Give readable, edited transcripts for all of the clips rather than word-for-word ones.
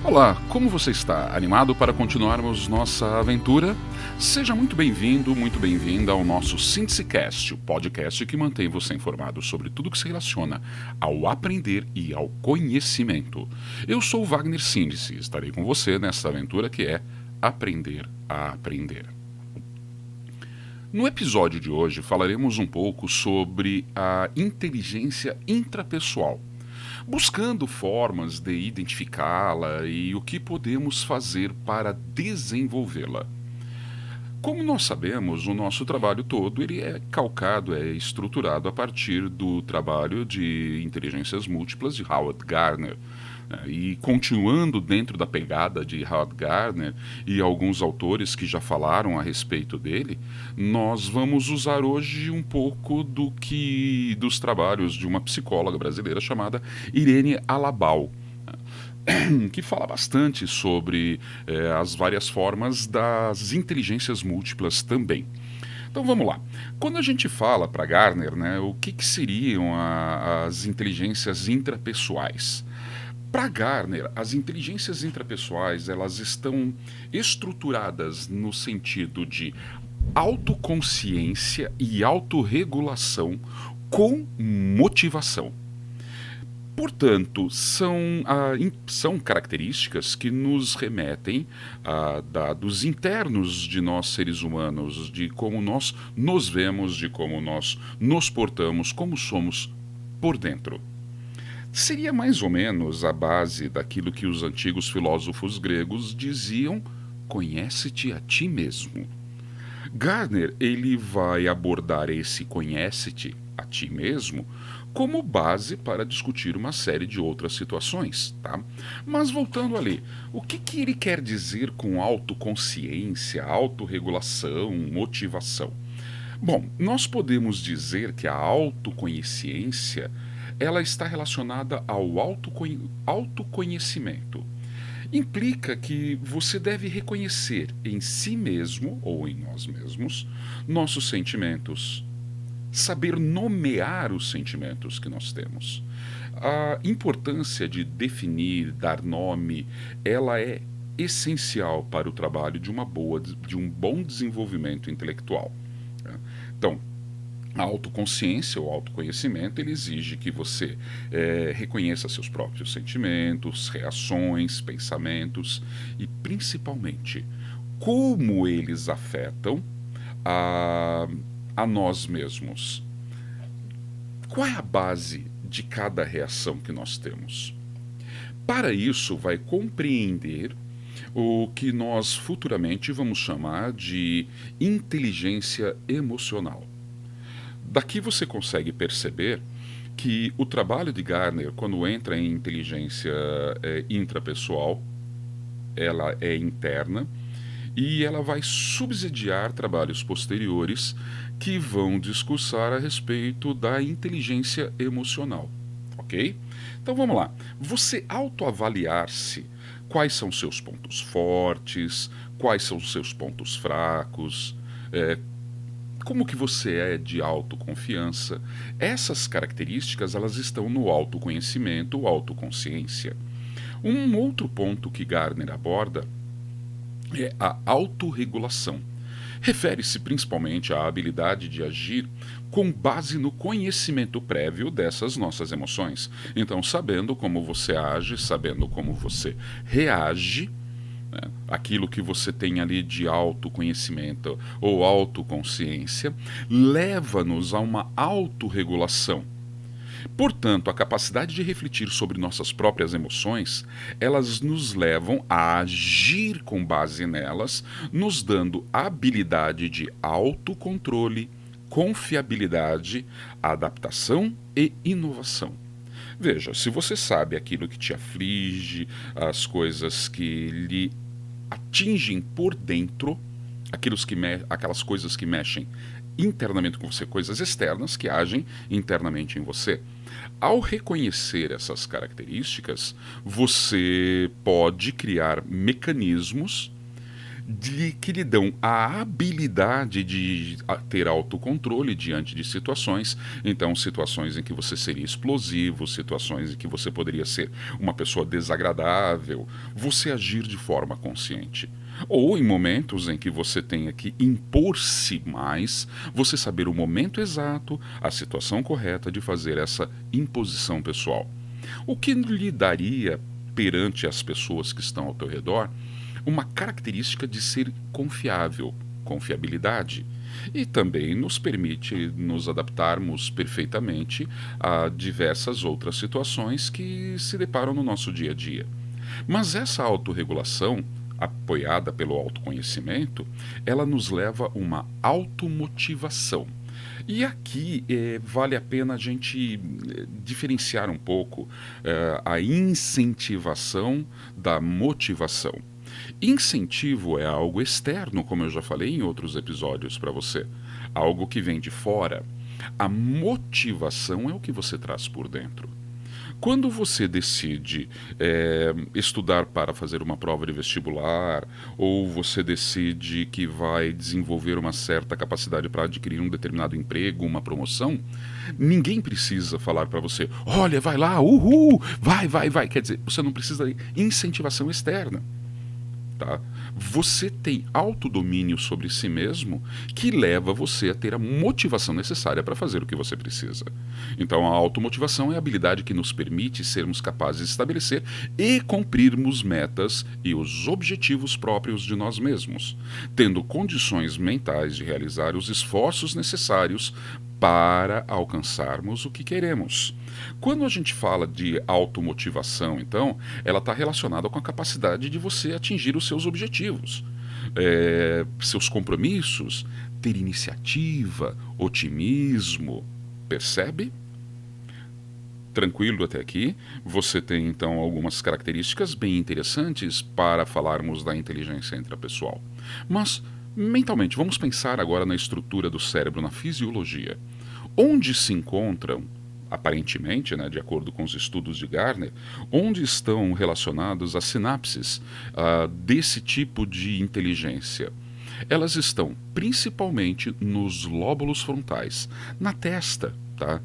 Olá, como você está? Animado para continuarmos nossa aventura? Seja muito bem-vindo, muito bem-vinda ao nosso SíntesiCast, o podcast que mantém você informado sobre tudo que se relaciona ao aprender e ao conhecimento. Eu sou o Wagner Síntese e estarei com você nessa aventura que é Aprender a Aprender. No episódio de hoje falaremos um pouco sobre a inteligência intrapessoal, buscando formas de identificá-la e o que podemos fazer para desenvolvê-la. Como nós sabemos, o nosso trabalho todo ele é calcado, é estruturado a partir do trabalho de inteligências múltiplas de Howard Gardner. E continuando dentro da pegada de Howard Gardner e alguns autores que já falaram a respeito dele, nós vamos usar hoje um pouco dos trabalhos de uma psicóloga brasileira chamada Irene Alabal, que fala bastante sobre as várias formas das inteligências múltiplas também. Então vamos lá. Quando a gente fala para Gardner, o que seriam as inteligências intrapessoais? Para Gardner, as inteligências intrapessoais elas estão estruturadas no sentido de autoconsciência e autorregulação com motivação. Portanto, são características que nos remetem a dados internos de nós seres humanos, de como nós nos vemos, de como nós nos portamos, como somos por dentro. Seria mais ou menos a base daquilo que os antigos filósofos gregos diziam: conhece-te a ti mesmo. Gardner ele vai abordar esse conhece-te a ti mesmo como base para discutir uma série de outras situações, tá? Mas voltando ali, o que ele quer dizer com autoconsciência, autorregulação, motivação? Bom, nós podemos dizer que a autoconsciência ela está relacionada ao autoconhecimento. Implica que você deve reconhecer em si mesmo ou em nós mesmos nossos sentimentos, saber nomear os sentimentos que nós temos. A importância de definir, dar nome, ela é essencial para o trabalho de um bom desenvolvimento intelectual. Então, a autoconsciência ou autoconhecimento ele exige que você reconheça seus próprios sentimentos, reações, pensamentos e, principalmente, como eles afetam a nós mesmos. Qual é a base de cada reação que nós temos? Para isso, vai compreender o que nós futuramente vamos chamar de inteligência emocional. Daqui você consegue perceber que o trabalho de Gardner, quando entra em inteligência intrapessoal, ela é interna e ela vai subsidiar trabalhos posteriores que vão discursar a respeito da inteligência emocional, ok? Então vamos lá. Você autoavaliar-se, quais são seus pontos fortes, quais são os seus pontos fracos, como que você é de autoconfiança. Essas características elas estão no autoconhecimento ou autoconsciência. Um outro ponto que Gardner aborda é a autorregulação. Refere-se principalmente à habilidade de agir com base no conhecimento prévio dessas nossas emoções. Então, sabendo como você age, sabendo como você reage, aquilo que você tem ali de autoconhecimento ou autoconsciência, leva-nos a uma autorregulação. Portanto, a capacidade de refletir sobre nossas próprias emoções, elas nos levam a agir com base nelas, nos dando habilidade de autocontrole, confiabilidade, adaptação e inovação. Veja, se você sabe aquilo que te aflige, as coisas que lhe atingem por dentro, aquelas coisas que mexem internamente com você, coisas externas que agem internamente em você. Ao reconhecer essas características, você pode criar mecanismos que lhe dão a habilidade de ter autocontrole diante de situações. Então, situações em que você seria explosivo, situações em que você poderia ser uma pessoa desagradável, você agir de forma consciente. Ou em momentos em que você tenha que impor-se mais, você saber o momento exato, a situação correta de fazer essa imposição pessoal. O que lhe daria perante as pessoas que estão ao teu redor uma característica de ser confiável, confiabilidade. E também nos permite nos adaptarmos perfeitamente a diversas outras situações que se deparam no nosso dia a dia. Mas essa autorregulação, apoiada pelo autoconhecimento, ela nos leva a uma automotivação. E aqui vale a pena a gente diferenciar um pouco a incentivação da motivação. Incentivo é algo externo, como eu já falei em outros episódios para você, algo que vem de fora. A motivação é o que você traz por dentro. Quando você decide estudar para fazer uma prova de vestibular, ou você decide que vai desenvolver uma certa capacidade para adquirir um determinado emprego, uma promoção, ninguém precisa falar para você: olha, vai lá, uhul, vai, vai, vai. Quer dizer, você não precisa de incentivação externa. Tá? Você tem autodomínio sobre si mesmo que leva você a ter a motivação necessária para fazer o que você precisa. Então, a automotivação é a habilidade que nos permite sermos capazes de estabelecer e cumprirmos metas e os objetivos próprios de nós mesmos, tendo condições mentais de realizar os esforços necessários para alcançarmos o que queremos. Quando a gente fala de automotivação, então, ela está relacionada com a capacidade de você atingir os seus objetivos, seus compromissos, ter iniciativa, otimismo. Percebe? Tranquilo até aqui? Você tem então algumas características bem interessantes para falarmos da inteligência intrapessoal. Mas, mentalmente, vamos pensar agora na estrutura do cérebro, na fisiologia. Onde se encontram, aparentemente, né, de acordo com os estudos de Garner, onde estão relacionadas as sinapses desse tipo de inteligência? Elas estão principalmente nos lóbulos frontais, na testa, tá?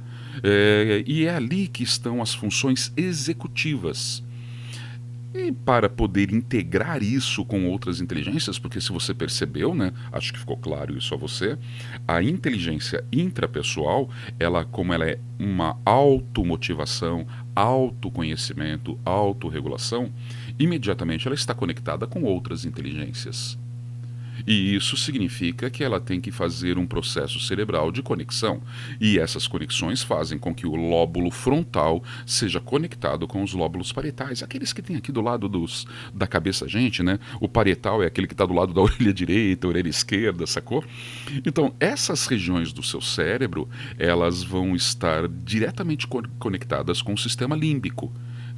E é ali que estão as funções executivas. E para poder integrar isso com outras inteligências, porque se você percebeu, né, acho que ficou claro isso a você, a inteligência intrapessoal, como ela é uma automotivação, autoconhecimento, autorregulação, imediatamente ela está conectada com outras inteligências. E isso significa que ela tem que fazer um processo cerebral de conexão. E essas conexões fazem com que o lóbulo frontal seja conectado com os lóbulos parietais, aqueles que tem aqui do lado da cabeça, gente, né? O parietal é aquele que está do lado da orelha direita, orelha esquerda, sacou? Então, essas regiões do seu cérebro, elas vão estar diretamente conectadas com o sistema límbico,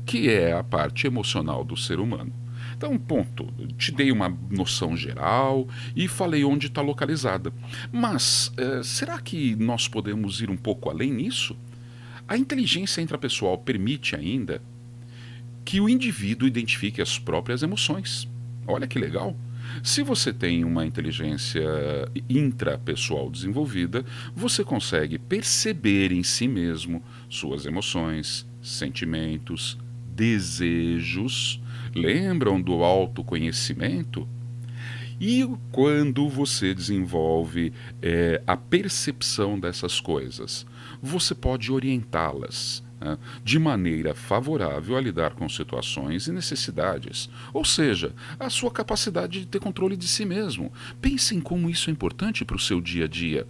que é a parte emocional do ser humano. Então, ponto. Te dei uma noção geral e falei onde está localizada. Mas, será que nós podemos ir um pouco além nisso? A inteligência intrapessoal permite ainda que o indivíduo identifique as próprias emoções. Olha que legal! Se você tem uma inteligência intrapessoal desenvolvida, você consegue perceber em si mesmo suas emoções, sentimentos, desejos. Lembram do autoconhecimento? E quando você desenvolve a percepção dessas coisas, você pode orientá-las, né, de maneira favorável a lidar com situações e necessidades. Ou seja, a sua capacidade de ter controle de si mesmo. Pense em como isso é importante para o seu dia a dia.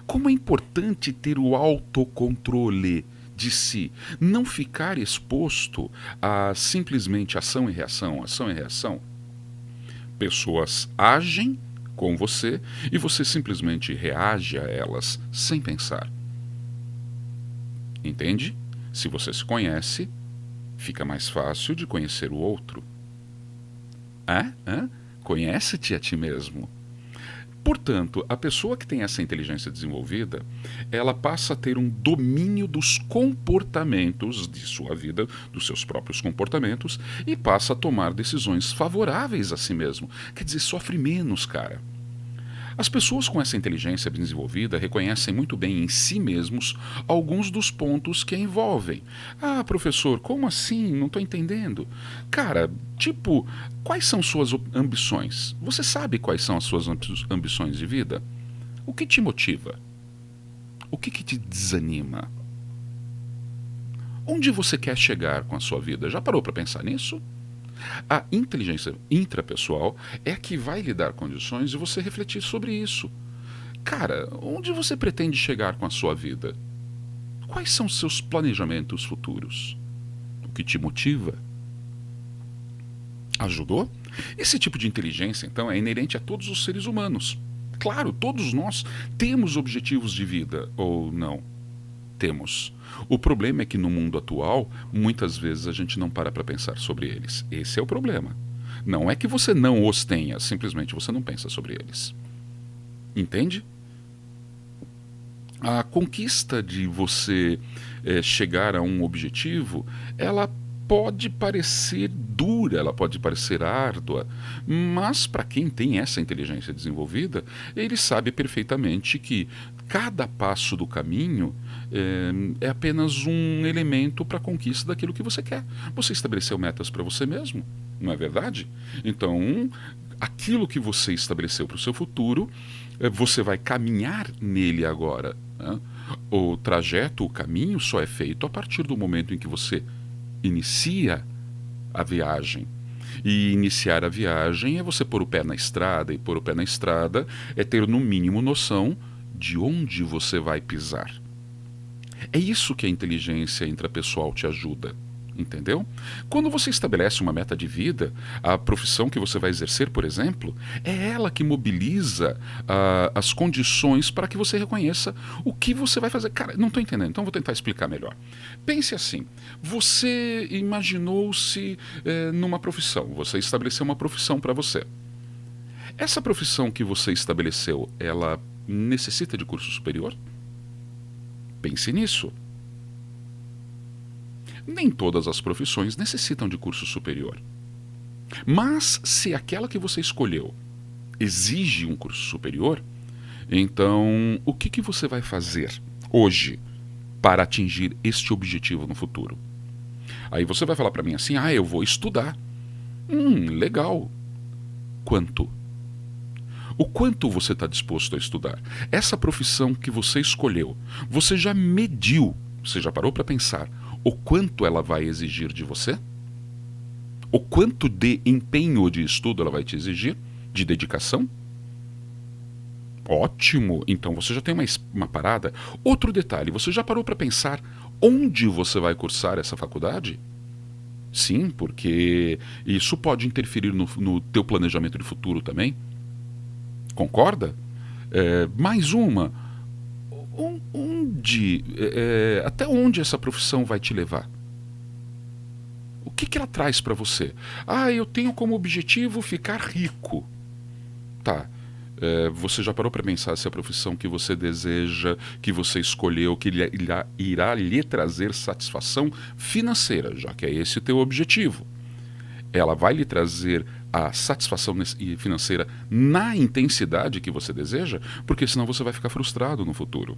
Como é importante ter o autocontrole de si, não ficar exposto a simplesmente ação e reação, ação e reação. Pessoas agem com você e você simplesmente reage a elas sem pensar. Entende? Se você se conhece, fica mais fácil de conhecer o outro. Conhece-te a ti mesmo. Portanto, a pessoa que tem essa inteligência desenvolvida, ela passa a ter um domínio dos comportamentos de sua vida, dos seus próprios comportamentos, e passa a tomar decisões favoráveis a si mesmo. Quer dizer, sofre menos, cara. As pessoas com essa inteligência desenvolvida reconhecem muito bem em si mesmos alguns dos pontos que a envolvem. Ah, professor, como assim? Não estou entendendo. Cara, tipo, quais são suas ambições? Você sabe quais são as suas ambições de vida? O que te motiva? O que te desanima? Onde você quer chegar com a sua vida? Já parou para pensar nisso? A inteligência intrapessoal é a que vai lhe dar condições de você refletir sobre isso. Cara, onde você pretende chegar com a sua vida? Quais são os seus planejamentos futuros? O que te motiva? Ajudou? Esse tipo de inteligência, então, é inerente a todos os seres humanos. Claro, todos nós temos objetivos de vida, ou não? Temos. O problema é que no mundo atual, muitas vezes a gente não para pensar sobre eles. Esse é o problema. Não é que você não os tenha, simplesmente você não pensa sobre eles. Entende? A conquista de você chegar a um objetivo, ela pode parecer dura, ela pode parecer árdua, mas para quem tem essa inteligência desenvolvida, ele sabe perfeitamente que cada passo do caminho é apenas um elemento para a conquista daquilo que você quer. Você estabeleceu metas para você mesmo, não é verdade? Então, aquilo que você estabeleceu para o seu futuro, você vai caminhar nele agora, né? O trajeto, o caminho só é feito a partir do momento em que você inicia a viagem. E iniciar a viagem é você pôr o pé na estrada, e pôr o pé na estrada é ter no mínimo noção de onde você vai pisar. É isso que a inteligência intrapessoal te ajuda, entendeu? Quando você estabelece uma meta de vida, a profissão que você vai exercer, por exemplo, é ela que mobiliza as condições para que você reconheça o que você vai fazer. Cara, não estou entendendo, então vou tentar explicar melhor. Pense assim, você imaginou-se numa profissão, você estabeleceu uma profissão para você. Essa profissão que você estabeleceu, ela necessita de curso superior? Pense nisso. Nem todas as profissões necessitam de curso superior. Mas se aquela que você escolheu exige um curso superior, então o que você vai fazer hoje para atingir este objetivo no futuro? Aí você vai falar para mim assim, eu vou estudar. Legal. Quanto? O quanto você está disposto a estudar? Essa profissão que você escolheu, você já mediu, você já parou para pensar o quanto ela vai exigir de você? O quanto de empenho de estudo ela vai te exigir? De dedicação? Ótimo! Então você já tem uma parada. Outro detalhe, você já parou para pensar onde você vai cursar essa faculdade? Sim, porque isso pode interferir no teu planejamento de futuro também. Concorda? Mais uma. Até onde essa profissão vai te levar? O que ela traz para você? Eu tenho como objetivo ficar rico. Tá. Você já parou para pensar se a profissão que você deseja, que você escolheu, que irá lhe trazer satisfação financeira, já que é esse o teu objetivo? Ela vai lhe trazer a satisfação financeira na intensidade que você deseja, porque senão você vai ficar frustrado no futuro.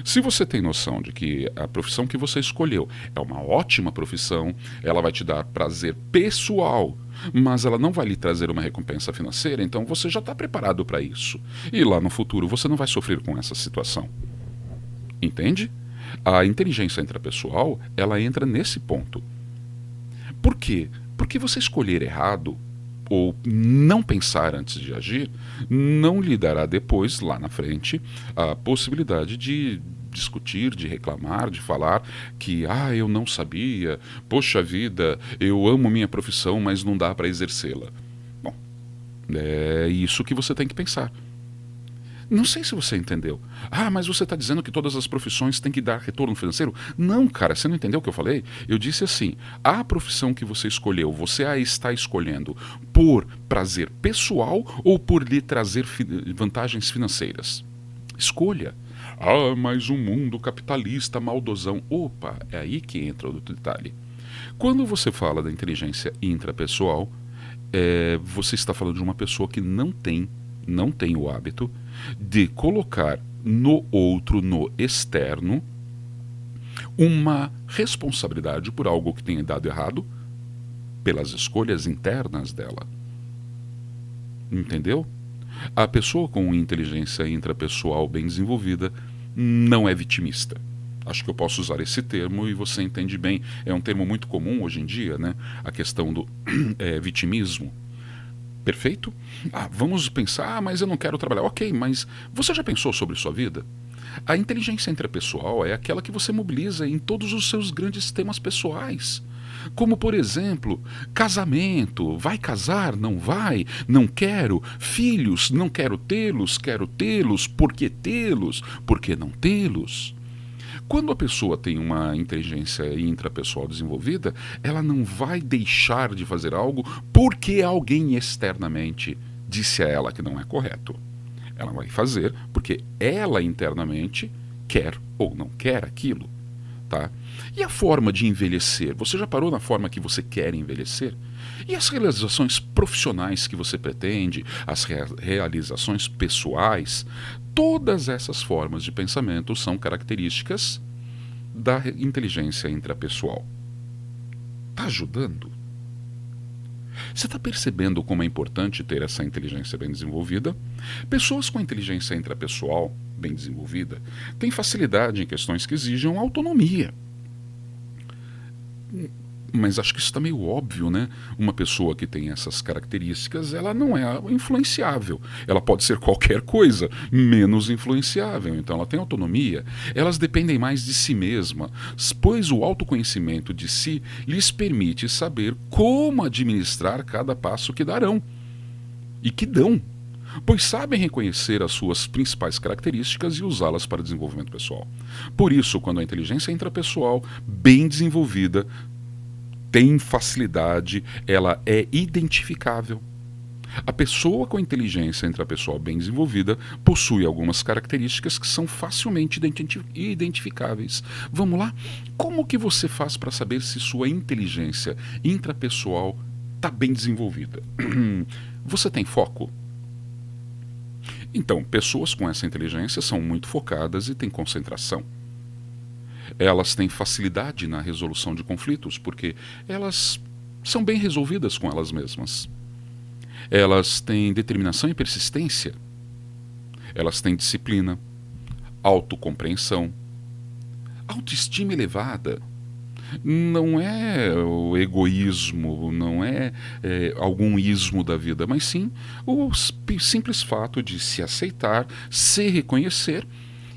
Se você tem noção de que a profissão que você escolheu é uma ótima profissão, ela vai te dar prazer pessoal, mas ela não vai lhe trazer uma recompensa financeira, então você já está preparado para isso. E lá no futuro você não vai sofrer com essa situação. Entende? A inteligência intrapessoal, ela entra nesse ponto. Por quê? Porque você escolher errado ou não pensar antes de agir não lhe dará depois, lá na frente, a possibilidade de discutir, de reclamar, de falar que eu não sabia, poxa vida, eu amo minha profissão, mas não dá para exercê-la. Bom, é isso que você tem que pensar. Não sei se você entendeu. Ah, mas você está dizendo que todas as profissões têm que dar retorno financeiro? Não, cara, você não entendeu o que eu falei? Eu disse assim: a profissão que você escolheu, você a está escolhendo por prazer pessoal ou por lhe trazer vantagens financeiras? Escolha. Ah, mas um mundo capitalista maldosão. Opa, é aí que entra o detalhe. Quando você fala da inteligência intrapessoal, você está falando de uma pessoa que não tem o hábito de colocar no outro, no externo, uma responsabilidade por algo que tenha dado errado pelas escolhas internas dela. Entendeu? A pessoa com inteligência intrapessoal bem desenvolvida não é vitimista. Acho que eu posso usar esse termo e você entende bem. É um termo muito comum hoje em dia, né? A questão do vitimismo. Perfeito? Ah, vamos pensar, mas eu não quero trabalhar. Ok, mas você já pensou sobre sua vida? A inteligência intrapessoal é aquela que você mobiliza em todos os seus grandes temas pessoais. Como, por exemplo, casamento. Vai casar? Não vai? Não quero. Filhos? Não quero tê-los. Quero tê-los. Por que tê-los? Por que não tê-los? Quando a pessoa tem uma inteligência intrapessoal desenvolvida, ela não vai deixar de fazer algo porque alguém externamente disse a ela que não é correto. Ela vai fazer porque ela internamente quer ou não quer aquilo. Tá? E a forma de envelhecer? Você já parou na forma que você quer envelhecer? E as realizações profissionais que você pretende, as realizações pessoais, todas essas formas de pensamento são características da inteligência intrapessoal. Está ajudando? Você está percebendo como é importante ter essa inteligência bem desenvolvida? Pessoas com inteligência intrapessoal bem desenvolvida têm facilidade em questões que exigem autonomia. Mas acho que isso está meio óbvio, né? Uma pessoa que tem essas características, ela não é influenciável. Ela pode ser qualquer coisa, menos influenciável. Então ela tem autonomia. Elas dependem mais de si mesma, pois o autoconhecimento de si lhes permite saber como administrar cada passo que darão. E que dão. Pois sabem reconhecer as suas principais características e usá-las para desenvolvimento pessoal. Por isso, quando a inteligência intrapessoal, bem desenvolvida, tem facilidade, ela é identificável. A pessoa com inteligência intrapessoal bem desenvolvida possui algumas características que são facilmente identificáveis. Vamos lá? Como que você faz para saber se sua inteligência intrapessoal está bem desenvolvida? Você tem foco? Então, pessoas com essa inteligência são muito focadas e têm concentração. Elas têm facilidade na resolução de conflitos, porque elas são bem resolvidas com elas mesmas. Elas têm determinação e persistência. Elas têm disciplina, autocompreensão, autoestima elevada. Não é o egoísmo, não é algum ismo da vida, mas sim o simples fato de se aceitar, se reconhecer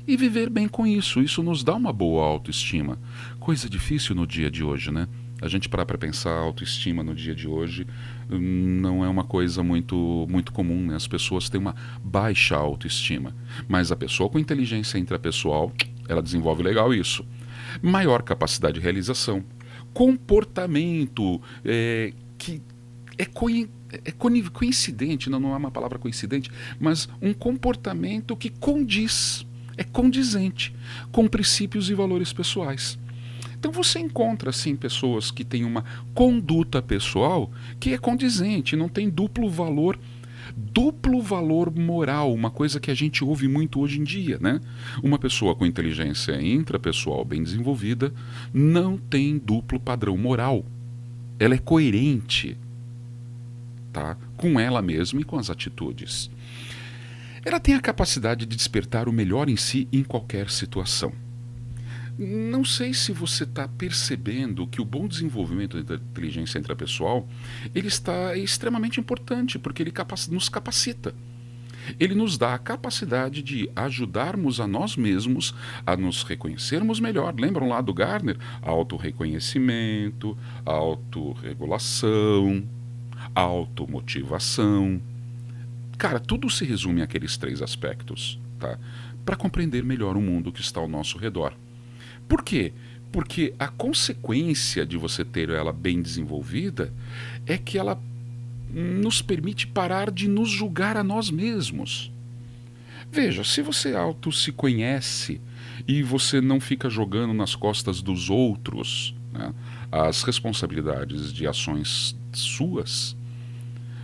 e viver bem com isso. Isso nos dá uma boa autoestima. Coisa difícil no dia de hoje, né? A gente parar para pensar, a autoestima no dia de hoje não é uma coisa muito comum, né? As pessoas têm uma baixa autoestima. Mas a pessoa com inteligência intrapessoal, ela desenvolve legal isso. Maior capacidade de realização. Comportamento que é coincidente, não é uma palavra coincidente, mas um comportamento que é condizente com princípios e valores pessoais. Então você encontra, sim, pessoas que têm uma conduta pessoal que é condizente, não tem duplo valor moral, uma coisa que a gente ouve muito hoje em dia, né? Uma pessoa com inteligência intrapessoal bem desenvolvida não tem duplo padrão moral. Ela é coerente, tá? Com ela mesma e com as atitudes. Ela tem a capacidade de despertar o melhor em si em qualquer situação. Não sei se você está percebendo que o bom desenvolvimento da inteligência intrapessoal ele está extremamente importante, porque ele nos capacita. Ele nos dá a capacidade de ajudarmos a nós mesmos a nos reconhecermos melhor. Lembram lá do Gardner? Autorreconhecimento, autorregulação, automotivação. Cara, tudo se resume àqueles 3 aspectos. tá? Para compreender melhor o mundo que está ao nosso redor. Por quê? Porque a consequência de você ter ela bem desenvolvida é que ela nos permite parar de nos julgar a nós mesmos. Veja, se você se conhece e você não fica jogando nas costas dos outros, né, as responsabilidades de ações suas,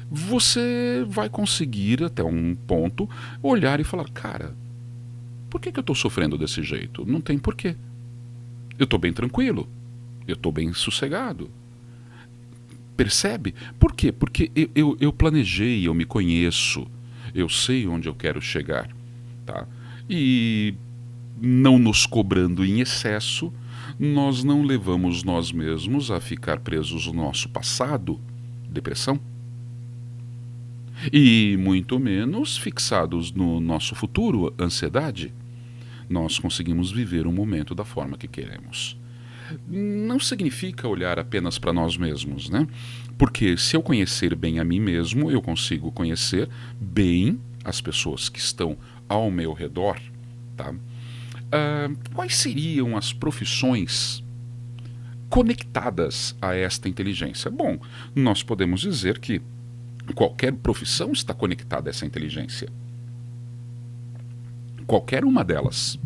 você vai conseguir, até um ponto, olhar e falar, cara, por que eu estou sofrendo desse jeito? Não tem porquê. Eu estou bem tranquilo. Eu estou bem sossegado. Percebe? Por quê? Porque eu planejei, eu me conheço, eu sei onde eu quero chegar. Tá? E não nos cobrando em excesso, nós não levamos nós mesmos a ficar presos no nosso passado, depressão, e muito menos fixados no nosso futuro, ansiedade. Nós conseguimos viver o momento da forma que queremos. Não significa olhar apenas para nós mesmos, né? Porque se eu conhecer bem a mim mesmo, eu consigo conhecer bem as pessoas que estão ao meu redor, tá? Quais seriam as profissões conectadas a esta inteligência? Bom, nós podemos dizer que qualquer profissão está conectada a essa inteligência. Qualquer uma delas.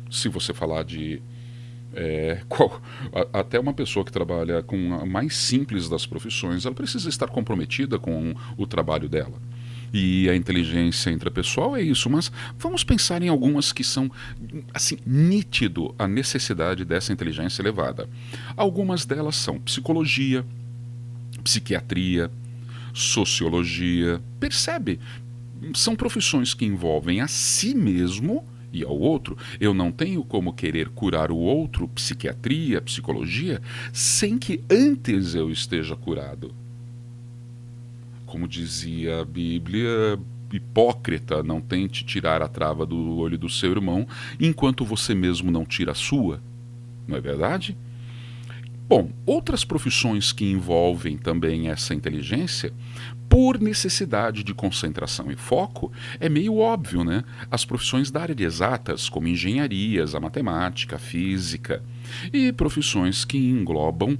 Se você falar de até uma pessoa que trabalha com a mais simples das profissões, ela precisa estar comprometida com o trabalho dela. E a inteligência intrapessoal é isso, mas vamos pensar em algumas que são, assim, nítido a necessidade dessa inteligência elevada. Algumas delas são psicologia, psiquiatria, sociologia. Percebe? São profissões que envolvem a si mesmo e ao outro. Eu não tenho como querer curar o outro, psiquiatria, psicologia, sem que antes eu esteja curado. Como dizia a Bíblia, hipócrita, não tente tirar a trava do olho do seu irmão, enquanto você mesmo não tira a sua. Não é verdade? Bom, outras profissões que envolvem também essa inteligência, por necessidade de concentração e foco, é meio óbvio, né? As profissões da área de exatas, como engenharias, a matemática, a física, e profissões que englobam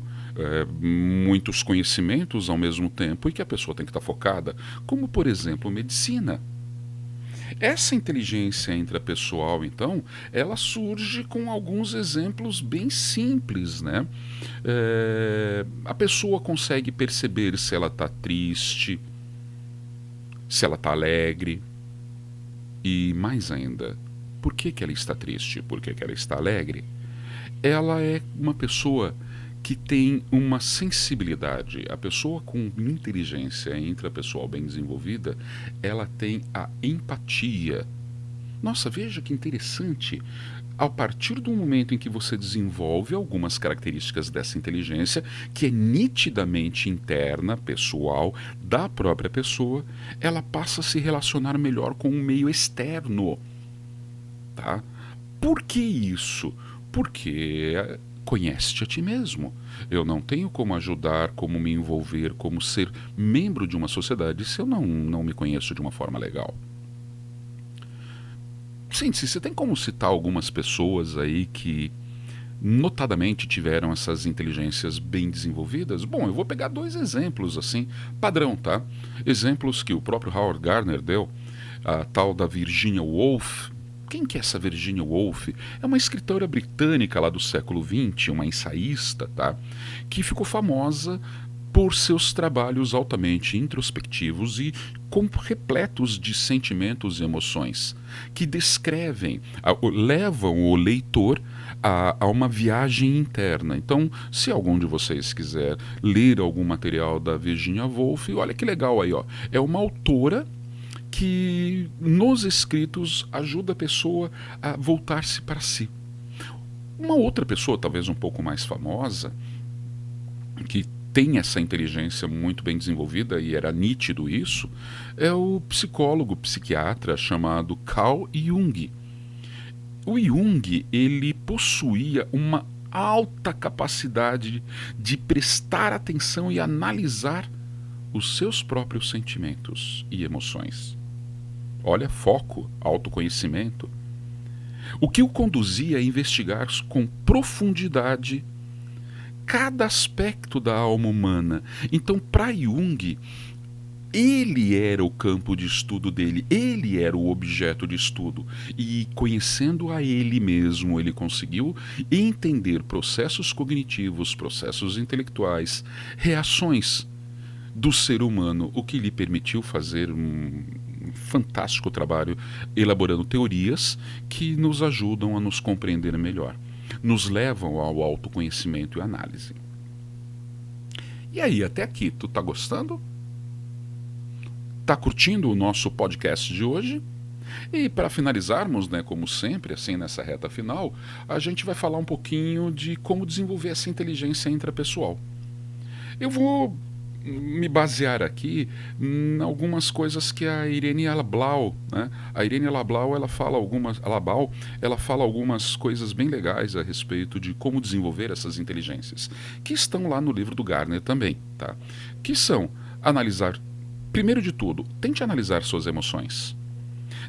muitos conhecimentos ao mesmo tempo e que a pessoa tem que estar focada, como, por exemplo, medicina. Essa inteligência intrapessoal, então, ela surge com alguns exemplos bem simples, né? A pessoa consegue perceber se ela está triste, se ela está alegre, e mais ainda, por que ela está triste, por que ela está alegre. Ela é uma pessoa que tem uma sensibilidade. A pessoa com inteligência intrapessoal bem desenvolvida, ela tem a empatia. Nossa, veja que interessante. A partir do momento em que você desenvolve algumas características dessa inteligência, que é nitidamente interna, pessoal, da própria pessoa, ela passa a se relacionar melhor com o meio externo. Tá? Por que isso? Porque conhece-te a ti mesmo. Eu não tenho como ajudar, como me envolver, como ser membro de uma sociedade se eu não me conheço de uma forma legal. Sim, você tem como citar algumas pessoas aí que notadamente tiveram essas inteligências bem desenvolvidas? Bom, eu vou pegar 2 exemplos assim, padrão, tá? Exemplos que o próprio Howard Gardner deu, a tal da Virginia Woolf. Quem que é essa Virginia Woolf? É uma escritora britânica lá do século XX, uma ensaísta, tá? Que ficou famosa por seus trabalhos altamente introspectivos e repletos de sentimentos e emoções, que descrevem, levam o leitor a uma viagem interna. Então, se algum de vocês quiser ler algum material da Virginia Woolf, olha que legal aí, ó. É uma autora que nos escritos ajuda a pessoa a voltar-se para si. Uma outra pessoa, talvez um pouco mais famosa, que tem essa inteligência muito bem desenvolvida, e era nítido isso, é o psicólogo, psiquiatra chamado Carl Jung. O Jung, ele possuía uma alta capacidade de prestar atenção e analisar os seus próprios sentimentos e emoções. Olha, foco, autoconhecimento. O que o conduzia a investigar com profundidade cada aspecto da alma humana. Então, para Jung, ele era o campo de estudo dele, ele era o objeto de estudo. E conhecendo a ele mesmo, ele conseguiu entender processos cognitivos, processos intelectuais, reações do ser humano, o que lhe permitiu fazer um fantástico trabalho elaborando teorias que nos ajudam a nos compreender melhor, nos levam ao autoconhecimento e análise. E aí, até aqui, tu tá gostando? Tá curtindo o nosso podcast de hoje? E para finalizarmos, né, como sempre, assim nessa reta final, a gente vai falar um pouquinho de como desenvolver essa inteligência intrapessoal. Eu vou me basear aqui em algumas coisas que a Irene Lablau, né? A Irene Lablau, ela fala algumas coisas bem legais a respeito de como desenvolver essas inteligências, que estão lá no livro do Gardner também, tá? Que são analisar, primeiro de tudo, tente analisar suas emoções.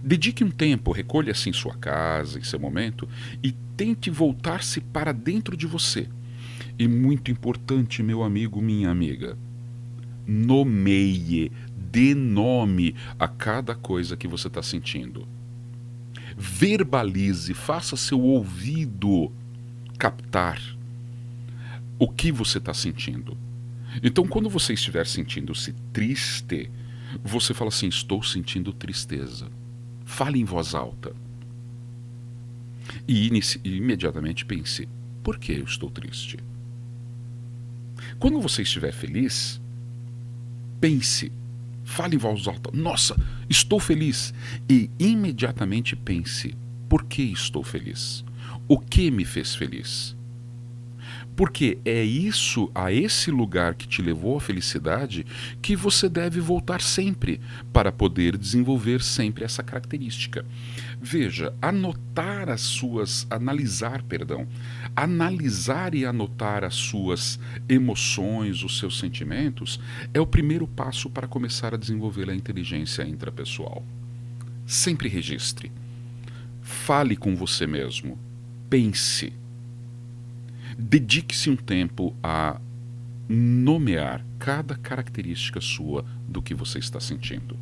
Dedique um tempo, recolha-se em sua casa, em seu momento, e tente voltar-se para dentro de você. E muito importante, meu amigo, minha amiga, nomeie, dê nome a cada coisa que você está sentindo. Verbalize, faça seu ouvido captar o que você está sentindo. Então, quando você estiver sentindo-se triste, você fala assim: estou sentindo tristeza. Fale em voz alta. E imediatamente pense: por que eu estou triste? Quando você estiver feliz, pense, fale em voz alta: nossa, estou feliz. E imediatamente pense: por que estou feliz? O que me fez feliz? Porque é isso, a esse lugar que te levou à felicidade, que você deve voltar sempre, para poder desenvolver sempre essa característica. Veja, analisar e anotar as suas emoções, os seus sentimentos, é o primeiro passo para começar a desenvolver a inteligência intrapessoal. Sempre registre. Fale com você mesmo. Pense. Dedique-se um tempo a nomear cada característica sua do que você está sentindo.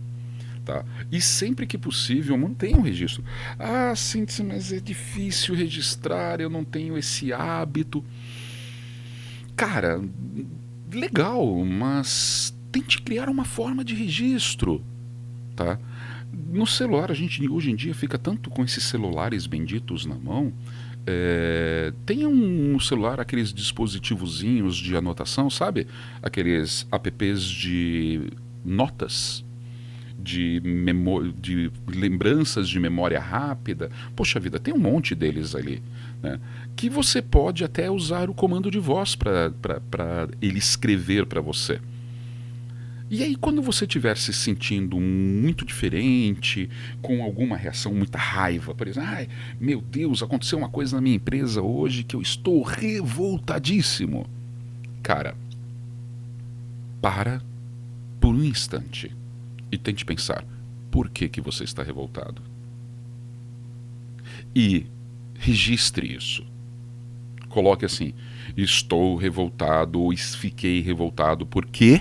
Tá? E sempre que possível, mantenha um registro. Ah, sim, mas é difícil registrar, eu não tenho esse hábito. Cara, legal, mas tente criar uma forma de registro. Tá? No celular, a gente hoje em dia fica tanto com esses celulares benditos na mão. Tenha no celular aqueles dispositivozinhos de anotação, sabe? Aqueles apps de notas, de lembranças de memória rápida. Poxa vida, tem um monte deles ali, né? Que você pode até usar o comando de voz para ele escrever para você. E aí, quando você estiver se sentindo muito diferente, com alguma reação, muita raiva, por exemplo: ai, meu Deus, aconteceu uma coisa na minha empresa hoje que eu estou revoltadíssimo. Cara, para por um instante e tente pensar: por que você está revoltado? E registre isso. Coloque assim: estou revoltado ou fiquei revoltado porque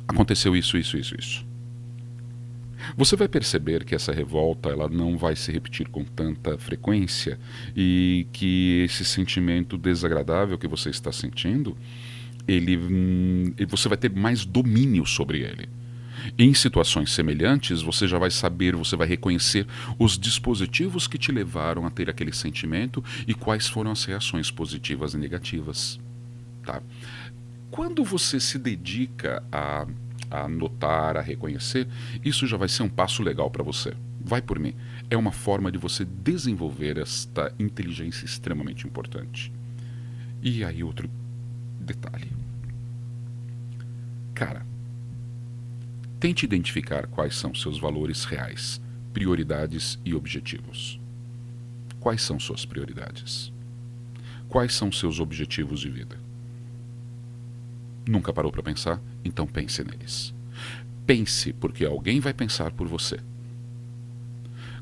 aconteceu isso. Você vai perceber que essa revolta ela não vai se repetir com tanta frequência e que esse sentimento desagradável que você está sentindo, você vai ter mais domínio sobre ele. Em situações semelhantes, você já vai saber, você vai reconhecer os dispositivos que te levaram a ter aquele sentimento e quais foram as reações positivas e negativas. Tá? Quando você se dedica a notar, a reconhecer, isso já vai ser um passo legal para você. Vai por mim. É uma forma de você desenvolver esta inteligência extremamente importante. E aí outro detalhe. Cara, tente identificar quais são seus valores reais, prioridades e objetivos. Quais são suas prioridades? Quais são seus objetivos de vida? Nunca parou para pensar? Então pense neles. Pense, porque alguém vai pensar por você.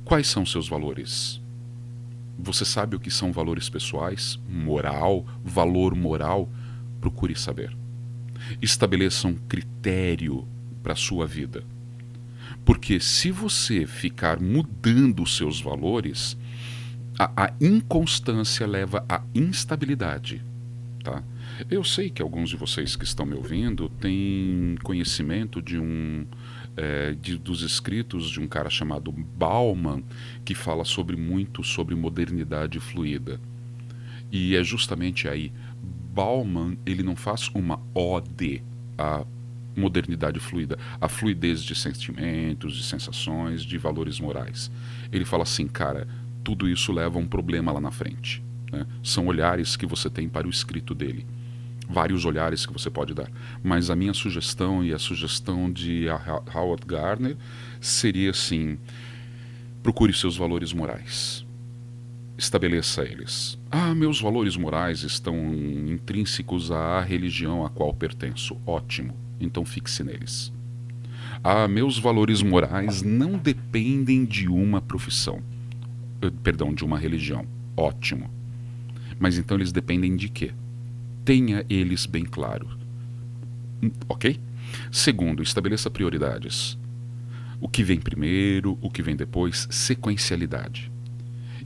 Quais são seus valores? Você sabe o que são valores pessoais, moral, valor moral? Procure saber. Estabeleça um critério para a sua vida. Porque se você ficar mudando os seus valores, a inconstância leva à instabilidade. Tá? Eu sei que alguns de vocês que estão me ouvindo têm conhecimento dos escritos de um cara chamado Bauman, que fala muito sobre modernidade fluida. E é justamente aí, Bauman, ele não faz uma ode à modernidade fluida, à fluidez de sentimentos, de sensações, de valores morais. Ele fala assim, cara, tudo isso leva a um problema lá na frente. Né? São olhares que você tem para o escrito dele. Vários olhares que você pode dar. Mas a minha sugestão e a sugestão de Howard Gardner seria assim, procure seus valores morais. Estabeleça eles. Meus valores morais estão intrínsecos à religião a qual pertenço. Ótimo, então fixe neles. Meus valores morais não dependem de uma profissão. De uma religião. Ótimo. Mas então eles dependem de quê? Tenha eles bem claro. Ok? Segundo, estabeleça prioridades. O que vem primeiro, o que vem depois, sequencialidade.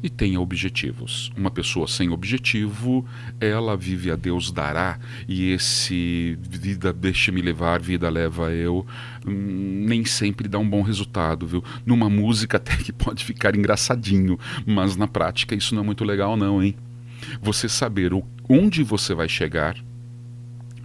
E tenha objetivos. Uma pessoa sem objetivo, ela vive a Deus dará, e esse vida deixa-me levar, vida leva eu, nem sempre dá um bom resultado, viu? Numa música até que pode ficar engraçadinho, mas na prática isso não é muito legal não, hein? Você saber onde você vai chegar,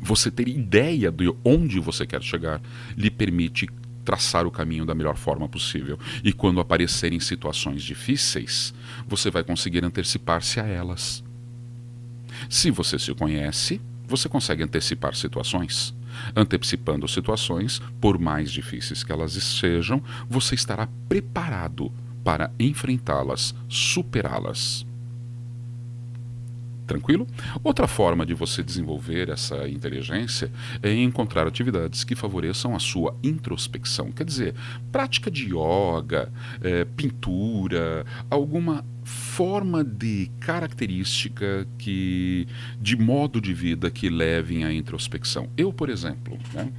você ter ideia de onde você quer chegar, lhe permite traçar o caminho da melhor forma possível. E quando aparecerem situações difíceis, você vai conseguir antecipar-se a elas. Se você se conhece, você consegue antecipar situações. Antecipando situações, por mais difíceis que elas sejam, você estará preparado para enfrentá-las, superá-las. Tranquilo? Outra forma de você desenvolver essa inteligência é encontrar atividades que favoreçam a sua introspecção. Quer dizer, prática de yoga, pintura, alguma forma de característica de modo de vida que levem à introspecção. Eu, por exemplo, né?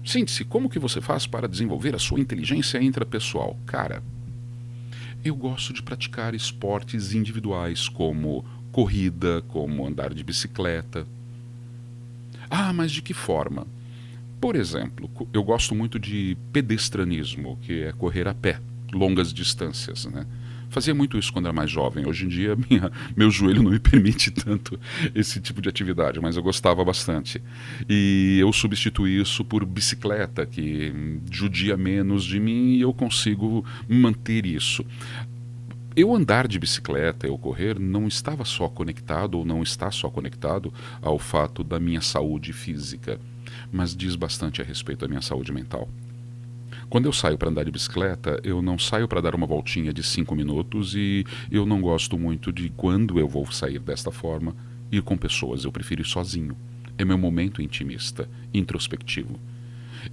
Sente-se, como que você faz para desenvolver a sua inteligência intrapessoal? Cara, eu gosto de praticar esportes individuais como corrida, como andar de bicicleta. Mas de que forma? Por exemplo, eu gosto muito de pedestranismo, que é correr a pé, longas distâncias, né? Fazia muito isso quando era mais jovem. Hoje em dia, meu joelho não me permite tanto esse tipo de atividade, mas eu gostava bastante. E eu substituí isso por bicicleta, que judia menos de mim e eu consigo manter isso. Eu andar de bicicleta, eu correr, não estava só conectado, ou não está só conectado ao fato da minha saúde física, mas diz bastante a respeito da minha saúde mental. Quando eu saio para andar de bicicleta, eu não saio para dar uma voltinha de 5 minutos e eu não gosto muito de, quando eu vou sair desta forma, ir com pessoas. Eu prefiro ir sozinho. É meu momento intimista, introspectivo.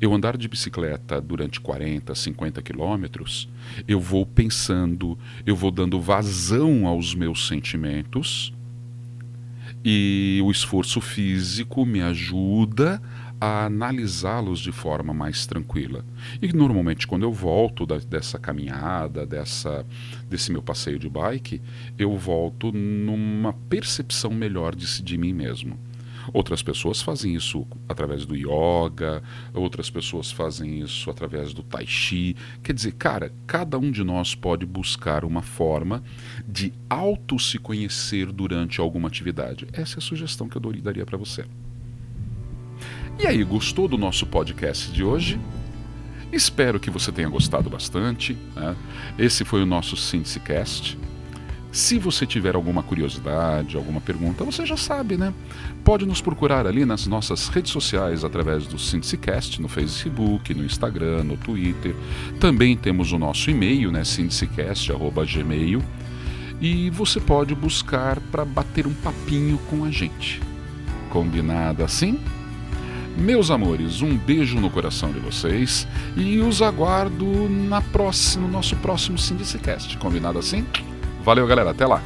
Eu andar de bicicleta durante 40, 50 quilômetros, eu vou pensando, eu vou dando vazão aos meus sentimentos e o esforço físico me ajuda a analisá-los de forma mais tranquila. E normalmente quando eu volto dessa caminhada, desse meu passeio de bike, eu volto numa percepção melhor de mim mesmo. Outras pessoas fazem isso através do yoga, outras pessoas fazem isso através do tai chi. Quer dizer, cara, cada um de nós pode buscar uma forma de auto se conhecer durante alguma atividade. Essa é a sugestão que eu daria para você. E aí, gostou do nosso podcast de hoje? Espero que você tenha gostado bastante, né? Esse foi o nosso SynthesiCast. Se você tiver alguma curiosidade, alguma pergunta, você já sabe, né? Pode nos procurar ali nas nossas redes sociais através do SynthesiCast, no Facebook, no Instagram, no Twitter. Também temos o nosso e-mail, né? synthesicast@gmail. E você pode buscar para bater um papinho com a gente. Combinado assim? Meus amores, um beijo no coração de vocês e os aguardo no nosso próximo Syndicecast. Combinado assim? Valeu, galera. Até lá.